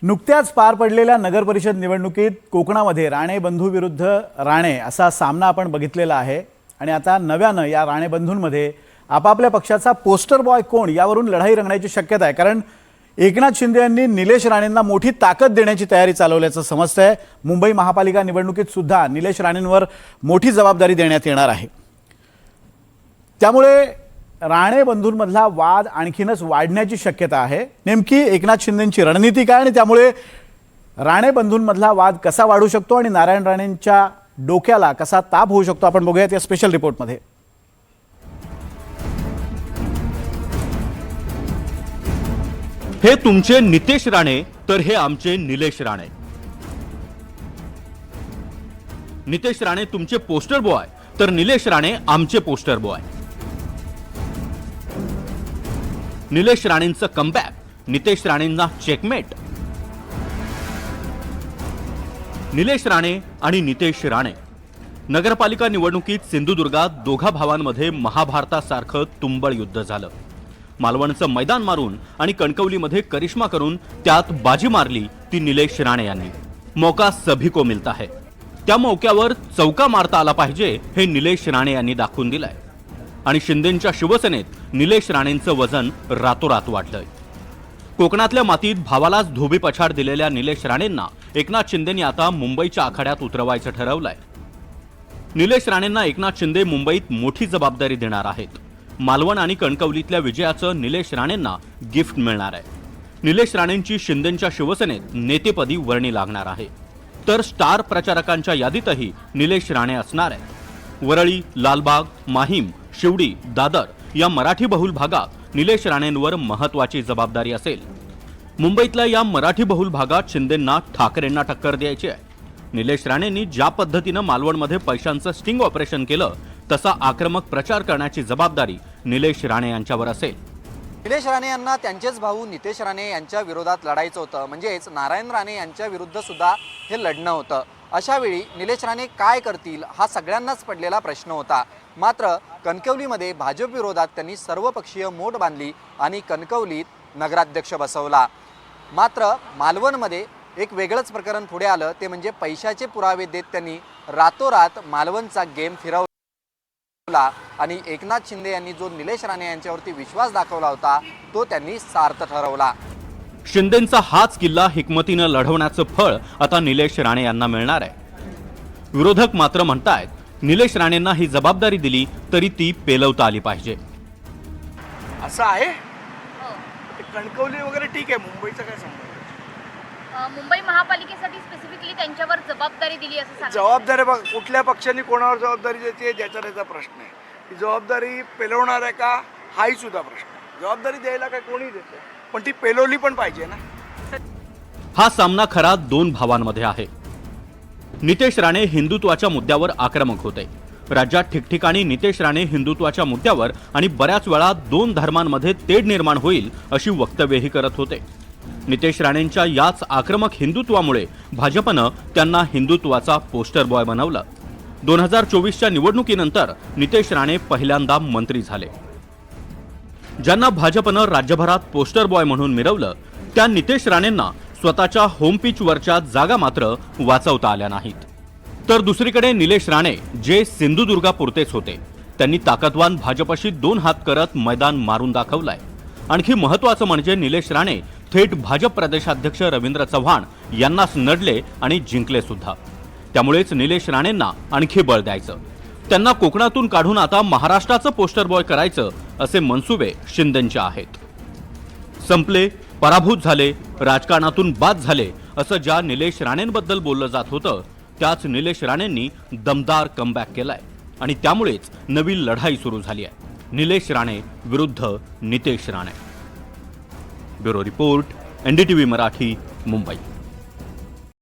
नुकत्याच पार पडलेल्या नगर परिषद निवडणुकीत कोकणामध्ये राणे बंधू विरुद्ध राणे असा सामना आपण बघितलेला आहे आणि आता नव्यानं या राणे बंधूंमध्ये आपापल्या पक्षाचा पोस्टर बॉय कोण यावरून लढाई रंगण्याची शक्यता आहे। कारण एकनाथ शिंदे यांनी निलेश राणेंना मोठी ताकद देण्याची तयारी चालवल्याचं समजतंय। मुंबई महापालिका निवडणुकीत सुद्धा निलेश राणेंवर मोठी जबाबदारी देण्यात येणार आहे। त्यामुळे राणे बंधूंमधला वाद आणखीनच वाढण्याची शक्यता आहे। नेमकी एकनाथ शिंदेंची रणनीती काय आणि त्यामुळे राणे बंधूंमधला वाद कसा वाढू शकतो आणि नारायण राणेंच्या डोक्याला कसा ताप होऊ शकतो आपण बघूयात या स्पेशल रिपोर्टमध्ये। हे तुमचे नितेश राणे तर हे आमचे निलेश राणे। नितेश राणे तुमचे पोस्टर बॉय तर निलेश राणे आमचे पोस्टर बॉय। निलेश राणेंचं कमबॅक, नितेश राणेंना चेकमेट। निलेश राणे आणि नितेश राणे नगरपालिका निवडणुकीत सिंधुदुर्गात दोघा भावांमध्ये महाभारतासारखं तुंबळ युद्ध झालं। मालवणचं मैदान मारून आणि कणकवलीमध्ये करिश्मा करून त्यात बाजी मारली ती निलेश राणे यांनी। मौका सभी को मिलता है, त्या मौक्यावर चौका मारता आला पाहिजे हे निलेश राणे यांनी दाखवून दिलंय आणि शिंदेंच्या शिवसेनेत निलेश राणेंचं वजन रातोरात वाढलंय। कोकणातल्या मातीत भावालाच धोबी पछाड दिलेल्या निलेश राणेंना एकनाथ शिंदेंनी आता मुंबईच्या आखाड्यात उतरवायचं ठरवलंय। निलेश राणेंना एकनाथ शिंदे मुंबईत मोठी जबाबदारी देणार आहेत। मालवण आणि कणकवलीतल्या विजयाचं निलेश राणेंना गिफ्ट मिळणार आहे। निलेश राणेंची शिंदेंच्या शिवसेनेत नेतेपदी वर्णी लागणार आहे। तर स्टार प्रचारकांच्या यादीतही निलेश राणे असणार आहे। वरळी, लालबाग, माहीम, शिवडी, दादर या मराठी बहुल भागात निलेश राणेंवर महत्त्वाची जबाबदारी असेल। मुंबईतल्या या मराठी बहुल भागात शिंदेंना ठाकरेंना टक्कर द्यायची आहे। निलेश राणेंनी ज्या पद्धतीनं मालवणमध्ये पैशांचं स्टिंग ऑपरेशन केलं तसा आक्रमक प्रचार करण्याची जबाबदारी निलेश राणे यांच्यावर असेल। निलेश राणे यांना त्यांचेच भाऊ नितेश राणे यांच्या विरोधात लढायचं होतं, म्हणजेच नारायण राणे यांच्या विरुद्ध सुद्धा हे लढणं होतं। अशा वेळी निलेश राणे काय करतील हा सगळ्यांनाच पडलेला प्रश्न होता। मात्र कणकवलीमध्ये भाजप विरोधात त्यांनी सर्वपक्षीय मोठ बांधली आणि कणकवलीत नगराध्यक्ष बसवला। मात्र मालवणमध्ये एक वेगळंच प्रकरण पुढे आलं, ते म्हणजे पैशाचे पुरावे देत त्यांनी रातोरात मालवणचा गेम फिरवला आणि एकनाथ शिंदे यांनी जो निलेश राणे यांच्यावरती विश्वास दाखवला होता तो त्यांनी सार्थ ठरवला। शिंदेंचा हाच किल्ला हिकमतीनं लढवण्याचं फळ आता निलेश राणे यांना मिळणार आहे। विरोधक मात्र म्हणतायत निलेश राणेंना ही जबाबदारी दिली तरी ती पेलवता आली पाहिजे। असं आहे कणकवली वगैरे ठीक आहे, मुंबईचं काय संबंध? मुंबई महापालिकेसाठी स्पेसिफिकली त्यांच्यावर जबाबदारी दिली असं सांगितलं। जबाबदारी बघ, कुठल्या पक्षाने कोणावर जबाबदारी देते आहे ज्याचा त्याचा प्रश्न आहे। ही जबाबदारी पेलवणार आहे का हाही सुद्धा प्रश्न आहे। जबाबदारी द्यायला काय कोणी देते, पण ती पेलवली पण पाहिजे ना। हा सामना खरा दोन भावांमध्ये आहे। नितेश राणे हिंदुत्वाच्या मुद्द्यावर आक्रमक होते। राज्यात ठिकठिकाणी नितेश राणे हिंदुत्वाच्या मुद्द्यावर आणि बऱ्याच वेळा दोन धर्मांमध्ये तेढ निर्माण होईल अशी वक्तव्यही करत होते। नितेश राणेंच्या याच आक्रमक हिंदुत्वामुळे भाजपनं त्यांना हिंदुत्वाचा पोस्टर बॉय बनवलं। 2024च्या निवडणुकीनंतर नितेश राणे पहिल्यांदा मंत्री झाले। ज्यांना भाजपनं राज्यभरात पोस्टर बॉय म्हणून मिरवलं त्या नितेश राणेंना स्वतःच्या होम पिचवरच्या जागा मात्र वाचवता आल्या नाहीत। तर दुसरीकडे निलेश राणे जे सिंधुदुर्गापुरतेच होते त्यांनी ताकदवान भाजपशी दोन हात करत मैदान मारून दाखवलंय। आणखी महत्त्वाचं म्हणजे निलेश राणे थेट भाजप प्रदेशाध्यक्ष रवींद्र चव्हाण यांनाच नडले आणि जिंकले सुद्धा। त्यामुळेच निलेश राणेंना आणखी बळ द्यायचं, त्यांना कोकणातून काढून आता महाराष्ट्राचं पोस्टर बॉय करायचं असे मनसुबे शिंदेंचे आहेत। संपले, पराभूत झाले, राजकारणातून बाद झाले असं ज्या निलेश राणेंबद्दल बोललं जात होतं त्याच निलेश राणेंनी दमदार कमबॅक केलाय आणि त्यामुळेच नवी लढाई सुरू झाली आहे। निलेश राणे विरुद्ध Nitesh Rane. Bureau report, NDTV Marathi, Mumbai.